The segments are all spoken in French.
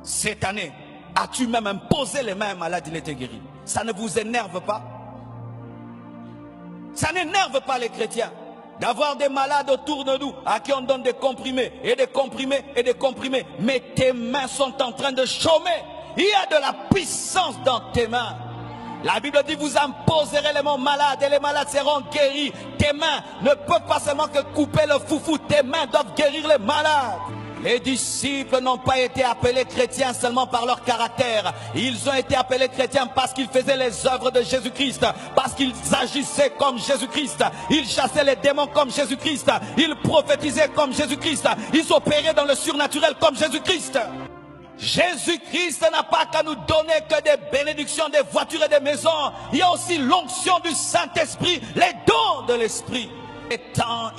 Cette année, as-tu même imposé les mains à un malade, il était guéri? Ça ne vous énerve pas? Ça n'énerve pas les chrétiens d'avoir des malades autour de nous à qui on donne des comprimés et des comprimés et des comprimés. Mais tes mains sont en train de chômer. Il y a de la puissance dans tes mains. La Bible dit, vous imposerez les mains malades et les malades seront guéris. Tes mains ne peuvent pas seulement que couper le foufou, tes mains doivent guérir les malades. Les disciples n'ont pas été appelés chrétiens seulement par leur caractère. Ils ont été appelés chrétiens parce qu'ils faisaient les œuvres de Jésus-Christ, parce qu'ils agissaient comme Jésus-Christ, ils chassaient les démons comme Jésus-Christ, ils prophétisaient comme Jésus-Christ, ils opéraient dans le surnaturel comme Jésus-Christ. Jésus-Christ n'a pas qu'à nous donner que des bénédictions, des voitures et des maisons. Il y a aussi l'onction du Saint-Esprit, les dons de l'Esprit.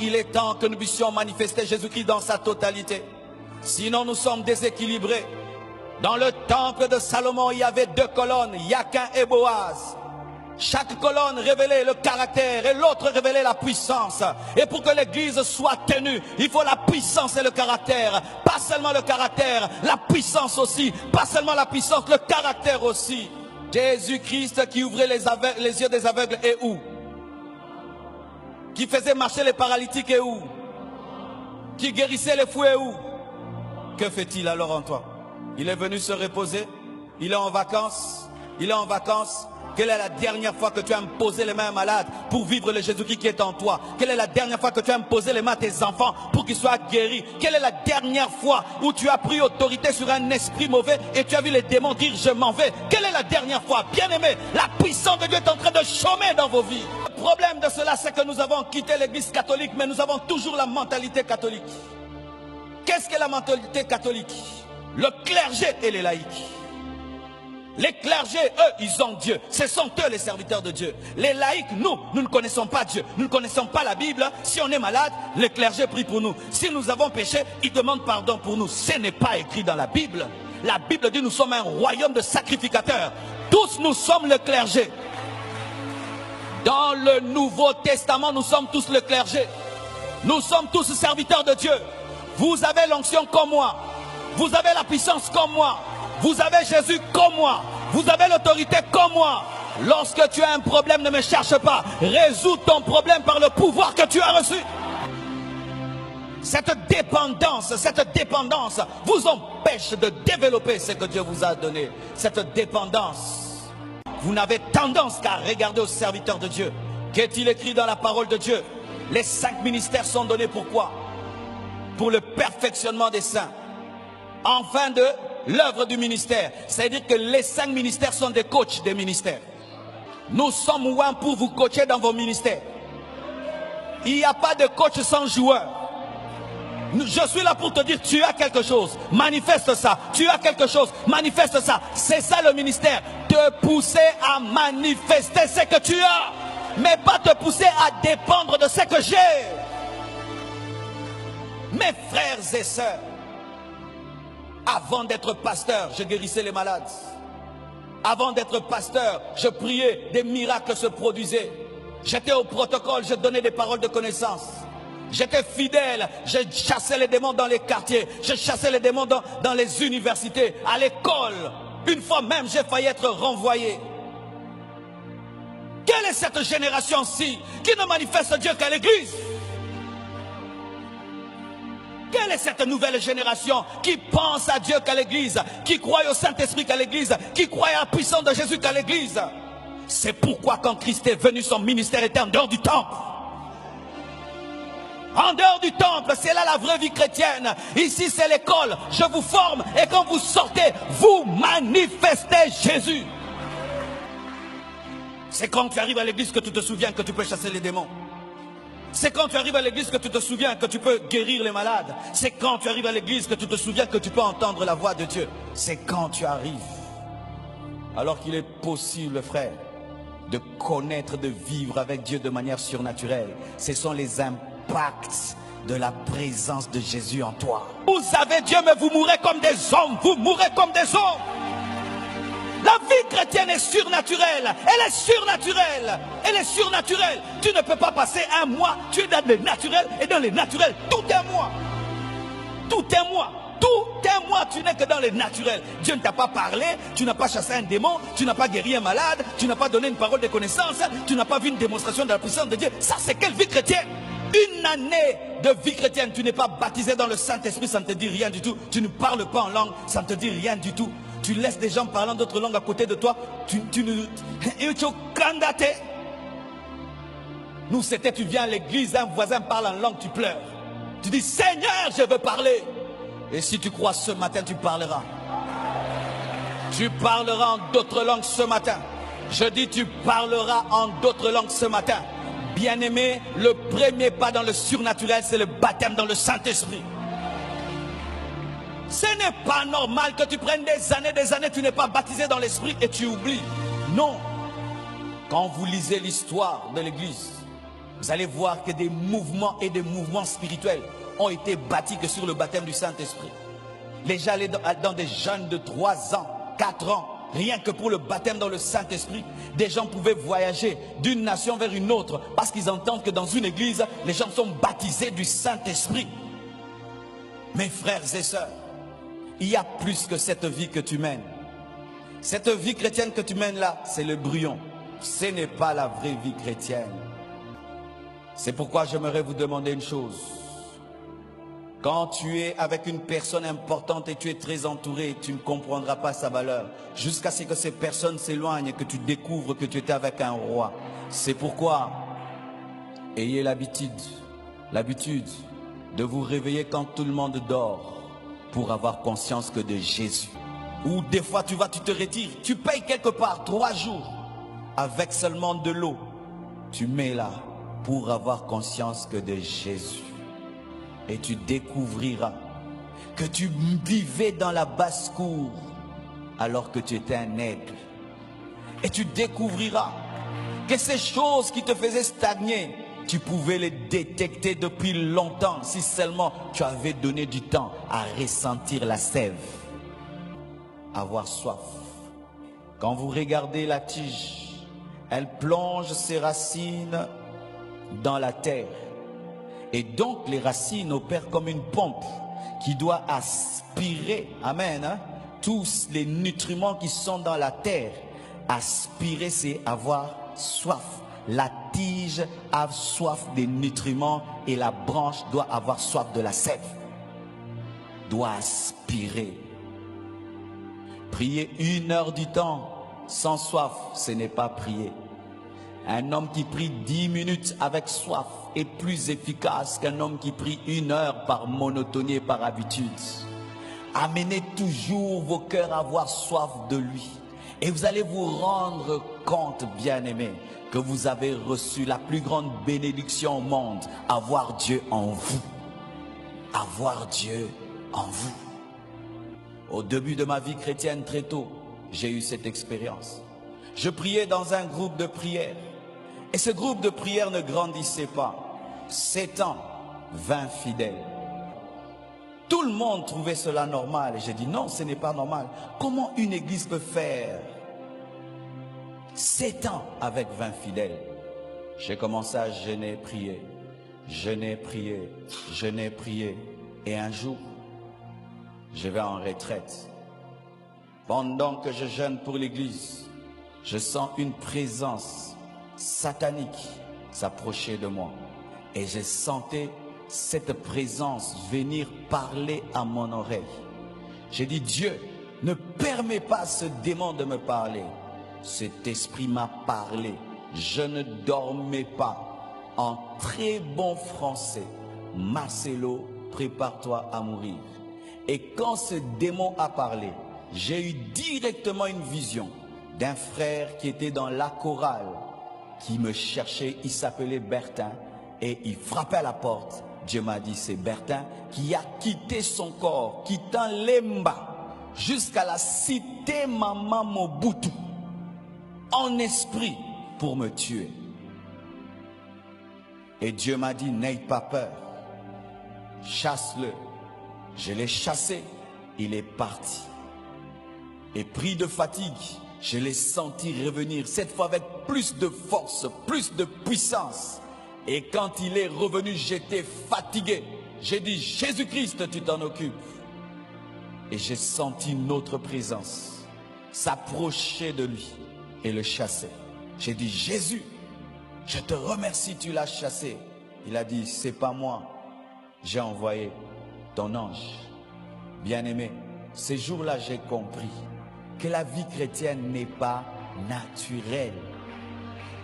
Il est temps que nous puissions manifester Jésus-Christ dans sa totalité. Sinon nous sommes déséquilibrés. Dans le temple de Salomon, il y avait 2 colonnes, Yakin et Boaz. Chaque colonne révélait le caractère et l'autre révélait la puissance. Et pour que l'église soit tenue, il faut la puissance et le caractère. Pas seulement le caractère, la puissance aussi. Pas seulement la puissance, le caractère aussi. Jésus-Christ qui ouvrait les yeux des aveugles est où? Qui faisait marcher les paralytiques est où? Qui guérissait les fous est où? Que fait-il alors en toi? Il est venu se reposer? Il est en vacances? Il est en vacances? Quelle est la dernière fois que tu as imposé les mains à un malade pour vivre le Jésus-Christ qui est en toi? Quelle est la dernière fois que tu as imposé les mains à tes enfants pour qu'ils soient guéris? Quelle est la dernière fois où tu as pris autorité sur un esprit mauvais et tu as vu les démons dire je m'en vais? Quelle est la dernière fois? Bien-aimé, la puissance de Dieu est en train de chômer dans vos vies. Le problème de cela, c'est que nous avons quitté l'église catholique, mais nous avons toujours la mentalité catholique. Qu'est-ce que la mentalité catholique? Le clergé et les laïcs. Les clergés, eux, ils ont Dieu. Ce sont eux les serviteurs de Dieu. Les laïcs, nous ne connaissons pas Dieu. Nous ne connaissons pas la Bible. Si on est malade, les clergés prient pour nous. Si nous avons péché, ils demandent pardon pour nous. Ce n'est pas écrit dans la Bible. La Bible dit nous sommes un royaume de sacrificateurs. Tous nous sommes le clergé. Dans le Nouveau Testament, nous sommes tous le clergé. Nous sommes tous serviteurs de Dieu. Vous avez l'onction comme moi. Vous avez la puissance comme moi. Vous avez Jésus comme moi. Vous avez l'autorité comme moi. Lorsque tu as un problème, ne me cherche pas. Résous ton problème par le pouvoir que tu as reçu. Cette dépendance vous empêche de développer ce que Dieu vous a donné. Cette dépendance. Vous n'avez tendance qu'à regarder aux serviteurs de Dieu. Qu'est-il écrit dans la parole de Dieu? Les 5 ministères sont donnés pourquoi? Pour le perfectionnement des saints. En fin de l'œuvre du ministère. C'est-à-dire que les 5 ministères sont des coachs des ministères. Nous sommes ouins pour vous coacher dans vos ministères. Il n'y a pas de coach sans joueur. Je suis là pour te dire, tu as quelque chose, manifeste ça. Tu as quelque chose, manifeste ça. C'est ça le ministère. Te pousser à manifester ce que tu as. Mais pas te pousser à dépendre de ce que j'ai. Mes frères et sœurs, avant d'être pasteur, je guérissais les malades. Avant d'être pasteur, je priais, des miracles se produisaient. J'étais au protocole, je donnais des paroles de connaissance. J'étais fidèle, je chassais les démons dans les quartiers. Je chassais les démons dans les universités, à l'école. Une fois même, j'ai failli être renvoyé. Quelle est cette génération-ci qui ne manifeste Dieu qu'à l'église? Quelle est cette nouvelle génération qui pense à Dieu qu'à l'église, qui croit au Saint-Esprit qu'à l'église, qui croit à la puissance de Jésus qu'à l'église? C'est pourquoi quand Christ est venu, son ministère était en dehors du temple. En dehors du temple, c'est là la vraie vie chrétienne. Ici, c'est l'école. Je vous forme et quand vous sortez, vous manifestez Jésus. C'est quand tu arrives à l'église que tu te souviens que tu peux chasser les démons. C'est quand tu arrives à l'église que tu te souviens que tu peux guérir les malades. C'est quand tu arrives à l'église que tu te souviens que tu peux entendre la voix de Dieu. C'est quand tu arrives. Alors qu'il est possible, frère, de connaître, de vivre avec Dieu de manière surnaturelle. Ce sont les impacts de la présence de Jésus en toi. Vous avez Dieu, mais vous mourrez comme des hommes. Vous mourrez comme des hommes. La vie chrétienne est surnaturelle. Elle est surnaturelle. Elle est surnaturelle. Tu ne peux pas passer un mois. Tu es dans les naturels et dans les naturels. Tout est moi. Tout est moi. Tout un mois, tu n'es que dans le naturel. Dieu ne t'a pas parlé, tu n'as pas chassé un démon, tu n'as pas guéri un malade, tu n'as pas donné une parole de connaissance, tu n'as pas vu une démonstration de la puissance de Dieu. Ça, c'est quelle vie chrétienne? Une année de vie chrétienne, tu n'es pas baptisé dans le Saint-Esprit, ça ne te dit rien du tout. Tu ne parles pas en langue, ça ne te dit rien du tout. Tu laisses des gens parlant d'autres langues à côté de toi. Nous, c'était, tu viens à l'église, un voisin parle en langue, tu pleures. Tu dis, Seigneur, je veux parler. Et si tu crois ce matin, tu parleras. Tu parleras en d'autres langues ce matin. Je dis, tu parleras en d'autres langues ce matin. Bien-aimé, le premier pas dans le surnaturel, c'est le baptême dans le Saint-Esprit. Ce n'est pas normal que tu prennes des années, tu n'es pas baptisé dans l'Esprit et tu oublies. Non. Quand vous lisez l'histoire de l'Église, vous allez voir que des mouvements et des mouvements spirituels ont été bâtis que sur le baptême du Saint-Esprit. Les gens allaient dans des jeunes de 3 ans, 4 ans, rien que pour le baptême dans le Saint-Esprit. Des gens pouvaient voyager d'une nation vers une autre parce qu'ils entendent que dans une église, les gens sont baptisés du Saint-Esprit. Mes frères et sœurs, il y a plus que cette vie que tu mènes. Cette vie chrétienne que tu mènes là, c'est le brouillon. Ce n'est pas la vraie vie chrétienne. C'est pourquoi j'aimerais vous demander une chose. Quand tu es avec une personne importante et tu es très entouré, tu ne comprendras pas sa valeur. Jusqu'à ce que ces personnes s'éloignent et que tu découvres que tu étais avec un roi. C'est pourquoi, ayez l'habitude de vous réveiller quand tout le monde dort pour avoir conscience que de Jésus. Ou des fois tu te retires, tu payes quelque part 3 jours avec seulement de l'eau. Tu mets là pour avoir conscience que de Jésus. Et tu découvriras que tu vivais dans la basse-cour alors que tu étais un aigle. Et tu découvriras que ces choses qui te faisaient stagner, tu pouvais les détecter depuis longtemps si seulement tu avais donné du temps à ressentir la sève. Avoir soif. Quand vous regardez la tige, elle plonge ses racines dans la terre. Et donc les racines opèrent comme une pompe qui doit aspirer, amen, hein, tous les nutriments qui sont dans la terre. Aspirer, c'est avoir soif. La tige a soif des nutriments et la branche doit avoir soif de la sève. Doit aspirer. Prier 1 heure du temps sans soif, ce n'est pas prier. Un homme qui prie 10 minutes avec soif est plus efficace qu'un homme qui prie 1 heure par monotonie et par habitude. Amenez toujours vos cœurs à avoir soif de lui. Et vous allez vous rendre compte, bien-aimés, que vous avez reçu la plus grande bénédiction au monde, avoir Dieu en vous. Avoir Dieu en vous. Au début de ma vie chrétienne, très tôt, j'ai eu cette expérience. Je priais dans un groupe de prière. Et ce groupe de prière ne grandissait pas. 7 ans, 20 fidèles. Tout le monde trouvait cela normal. Et j'ai dit non, ce n'est pas normal. Comment une église peut faire 7 ans avec 20 fidèles? J'ai commencé à jeûner, prier. Jeûner, prier. Jeûner, prier. Et un jour, je vais en retraite. Pendant que je jeûne pour l'église, je sens une présence satanique s'approcher de moi. Et je sentais cette présence venir parler à mon oreille. J'ai dit, Dieu, ne permets pas à ce démon de me parler. Cet esprit m'a parlé. Je ne dormais pas. En très bon français, Marcelo, prépare-toi à mourir. Et quand ce démon a parlé, j'ai eu directement une vision d'un frère qui était dans la chorale, qui me cherchait. Il s'appelait Bertin et il frappait à la porte. Dieu m'a dit, c'est Bertin qui a quitté son corps, quittant Lemba jusqu'à la cité Mama Mobutu en esprit pour me tuer. Et Dieu m'a dit, n'aie pas peur, chasse-le. Je l'ai chassé, il est parti. Et pris de fatigue, je l'ai senti revenir, cette fois avec plus de force, plus de puissance. Et quand il est revenu, j'étais fatigué. J'ai dit, Jésus-Christ, tu t'en occupes. Et j'ai senti notre présence s'approcher de lui et le chasser. J'ai dit, Jésus, je te remercie, tu l'as chassé. Il a dit, c'est pas moi, j'ai envoyé ton ange. Bien-aimé, ces jours-là, j'ai compris que la vie chrétienne n'est pas naturelle.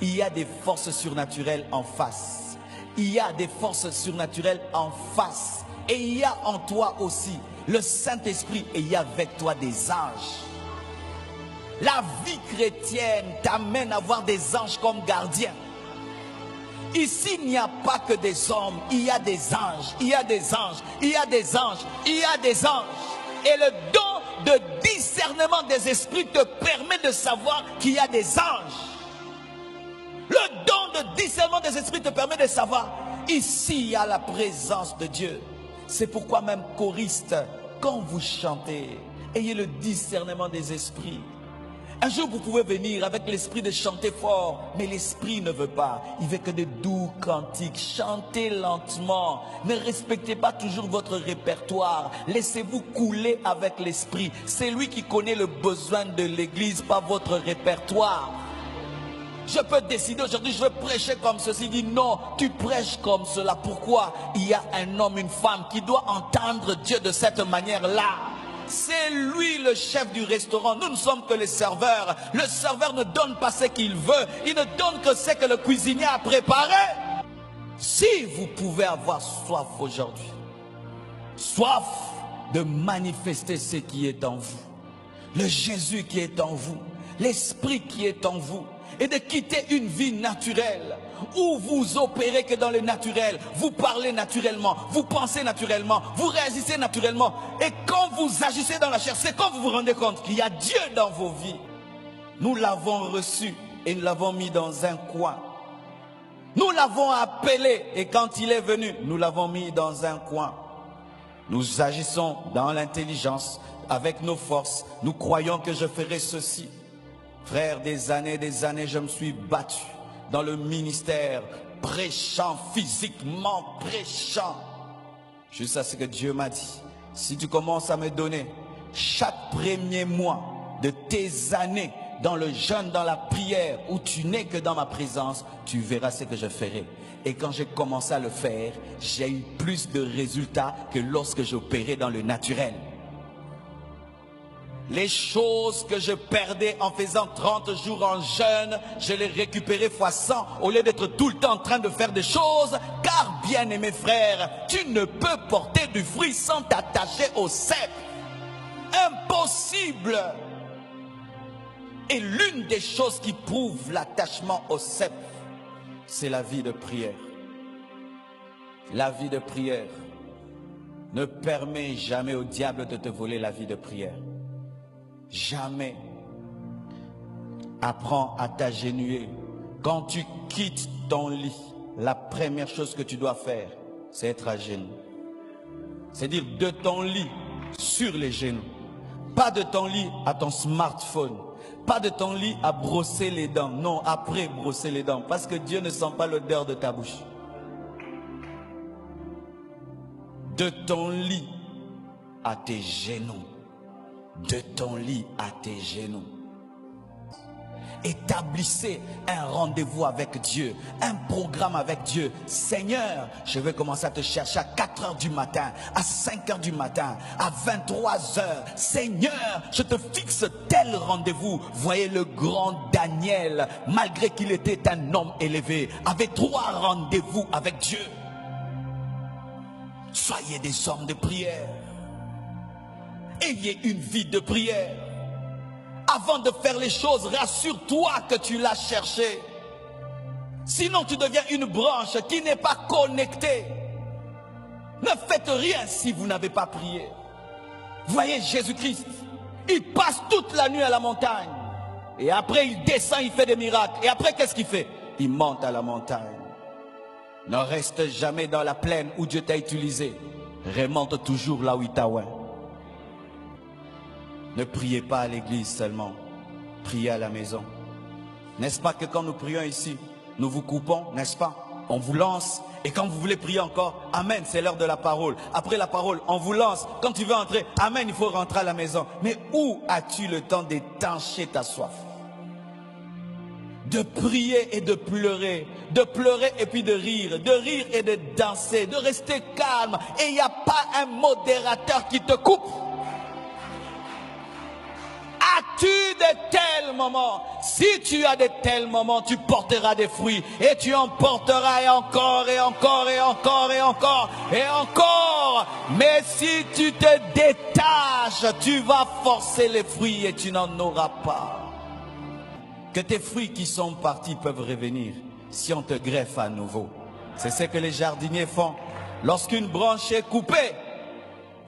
Il y a des forces surnaturelles en face. Il y a des forces surnaturelles en face. Et il y a en toi aussi le Saint-Esprit et il y a avec toi des anges. La vie chrétienne t'amène à voir des anges comme gardiens. Ici, il n'y a pas que des hommes, il y a des anges, il y a des anges, il y a des anges, il y a des anges. Et le don de discernement des esprits te permet de savoir qu'il y a des anges. Le don de discernement des esprits te permet de savoir, ici, il y a la présence de Dieu. C'est pourquoi même choristes, quand vous chantez, ayez le discernement des esprits. Un jour, vous pouvez venir avec l'esprit de chanter fort, mais l'esprit ne veut pas. Il veut que de doux cantiques. Chantez lentement. Ne respectez pas toujours votre répertoire. Laissez-vous couler avec l'esprit. C'est lui qui connaît le besoin de l'église, pas votre répertoire. Je peux décider aujourd'hui, je veux prêcher comme ceci. Il dit non, tu prêches comme cela. Pourquoi? Il y a un homme, une femme qui doit entendre Dieu de cette manière-là. C'est lui le chef du restaurant. Nous ne sommes que les serveurs. Le serveur ne donne pas ce qu'il veut. Il ne donne que ce que le cuisinier a préparé. Si vous pouvez avoir soif aujourd'hui, soif de manifester ce qui est en vous, le Jésus qui est en vous, l'Esprit qui est en vous, et de quitter une vie naturelle où vous opérez que dans le naturel, vous parlez naturellement, vous pensez naturellement, vous réagissez naturellement. Et quand vous agissez dans la chair, c'est quand vous vous rendez compte qu'il y a Dieu dans vos vies. Nous l'avons reçu et nous l'avons mis dans un coin. Nous l'avons appelé et quand il est venu, nous l'avons mis dans un coin. Nous agissons dans l'intelligence, avec nos forces. Nous croyons que je ferai ceci. Frère, des années, je me suis battu dans le ministère, prêchant, physiquement prêchant. Jusqu'à ce que Dieu m'a dit, si tu commences à me donner chaque premier mois de tes années dans le jeûne, dans la prière, où tu n'es que dans ma présence, tu verras ce que je ferai. Et quand j'ai commencé à le faire, j'ai eu plus de résultats que lorsque j'opérais dans le naturel. Les choses que je perdais en faisant 30 jours en jeûne, je les récupérais fois 100 au lieu d'être tout le temps en train de faire des choses. Car bien aimé frère, tu ne peux porter du fruit sans t'attacher au cep. Impossible. Et l'une des choses qui prouve l'attachement au cep, c'est la vie de prière. La vie de prière ne permet jamais au diable de te voler la vie de prière. Jamais. Apprends à t'agenouiller. Quand tu quittes ton lit, la première chose que tu dois faire, c'est être à genoux. C'est-à-dire de ton lit sur les genoux. Pas de ton lit à ton smartphone. Pas de ton lit à brosser les dents. Non, après brosser les dents. Parce que Dieu ne sent pas l'odeur de ta bouche. De ton lit à tes genoux. De ton lit à tes genoux. Établissez un rendez-vous avec Dieu, un programme avec Dieu. Seigneur, je vais commencer à te chercher à 4 heures du matin, à 5 heures du matin, à 23 heures. Seigneur, je te fixe tel rendez-vous. Voyez le grand Daniel, malgré qu'il était un homme élevé, avait 3 rendez-vous avec Dieu. Soyez des hommes de prière. Ayez une vie de prière. Avant de faire les choses, rassure-toi que tu l'as cherché. Sinon, tu deviens une branche qui n'est pas connectée. Ne faites rien si vous n'avez pas prié. Voyez Jésus-Christ, il passe toute la nuit à la montagne. Et après, il descend, il fait des miracles. Et après, qu'est-ce qu'il fait? Il monte à la montagne. Ne reste jamais dans la plaine où Dieu t'a utilisé. Remonte toujours là où il t'a oint. Ne priez pas à l'église seulement, priez à la maison. N'est-ce pas que quand nous prions ici, nous vous coupons, n'est-ce pas? on vous lance. Et quand vous voulez prier encore, Amen, c'est l'heure de la parole. Après la parole, on vous lance. Quand tu veux entrer, Amen, il faut rentrer à la maison. Mais où as-tu le temps d'étancher ta soif? De prier et de pleurer et puis de rire et de danser, de rester calme. Et il n'y a pas un modérateur qui te coupe. As-tu de tels moments? Si tu as de tels moments, tu porteras des fruits. Et tu en porteras et encore et encore et encore et encore et encore. Mais si tu te détaches, tu vas forcer les fruits et tu n'en auras pas. Que tes fruits qui sont partis peuvent revenir si on te greffe à nouveau. C'est ce que les jardiniers font. Lorsqu'une branche est coupée,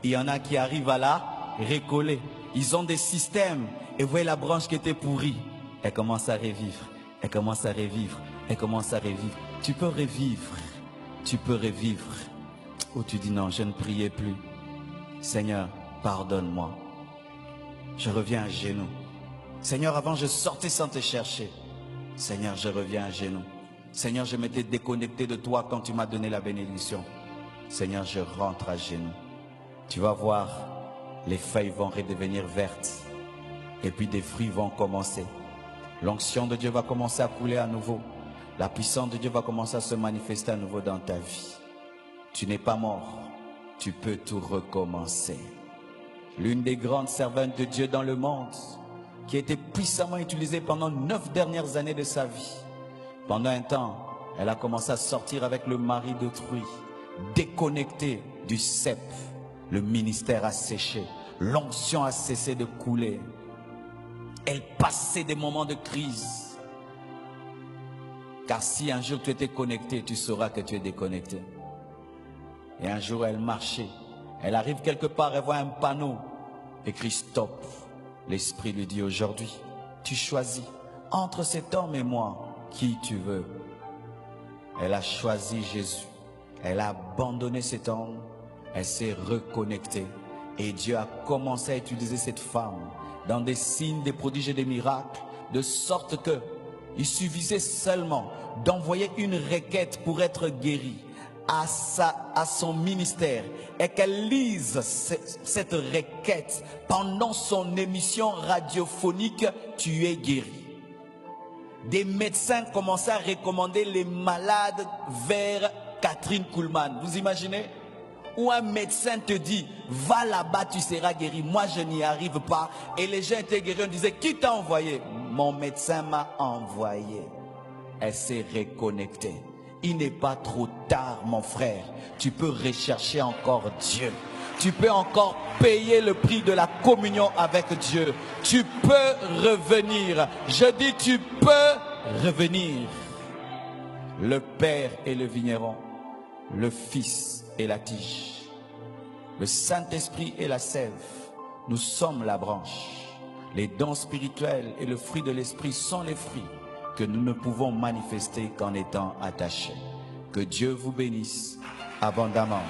il y en a qui arrivent à la recoller. Ils ont des systèmes. Et vous voyez la branche qui était pourrie. Elle commence à revivre. Elle commence à revivre. Elle commence à revivre. Tu peux revivre. Tu peux revivre. Ou tu dis non, je ne priais plus. Seigneur, pardonne-moi. Je reviens à genoux. Seigneur, avant je sortais sans te chercher. Seigneur, je reviens à genoux. Seigneur, je m'étais déconnecté de toi quand tu m'as donné la bénédiction. Seigneur, je rentre à genoux. Tu vas voir, les feuilles vont redevenir vertes. Et puis des fruits vont commencer. L'onction de Dieu va commencer à couler à nouveau. La puissance de Dieu va commencer à se manifester à nouveau dans ta vie. Tu n'es pas mort. Tu peux tout recommencer. L'une des grandes servantes de Dieu dans le monde, qui a été puissamment utilisée pendant 9 dernières années de sa vie. Pendant un temps, elle a commencé à sortir avec le mari d'autrui, déconnectée du cep. Le ministère a séché, l'onction a cessé de couler. Elle passait des moments de crise. Car si un jour tu étais connecté, tu sauras que tu es déconnecté. Et un jour elle marchait, elle arrive quelque part, elle voit un panneau écrit stop. L'Esprit lui dit aujourd'hui, tu choisis entre cet homme et moi qui tu veux. Elle a choisi Jésus. Elle a abandonné cet homme. Elle s'est reconnectée. Et Dieu a commencé à utiliser cette femme dans des signes, des prodiges et des miracles, de sorte que il suffisait seulement d'envoyer une requête pour être guéri à son ministère et qu'elle lise cette requête pendant son émission radiophonique, tu es guéri. Des médecins commençaient à recommander les malades vers Catherine Kuhlman. Vous imaginez? Où un médecin te dit, va là-bas, tu seras guéri. Moi, je n'y arrive pas. Et les gens étaient guéris. On disait, qui t'a envoyé? Mon médecin m'a envoyé. Elle s'est reconnectée. Il n'est pas trop tard, mon frère. Tu peux rechercher encore Dieu. Tu peux encore payer le prix de la communion avec Dieu. Tu peux revenir. Je dis, tu peux revenir. Le Père est le vigneron. Le Fils est la tige. Le Saint-Esprit est la sève. Nous sommes la branche. Les dons spirituels et le fruit de l'Esprit sont les fruits que nous ne pouvons manifester qu'en étant attachés. Que Dieu vous bénisse abondamment.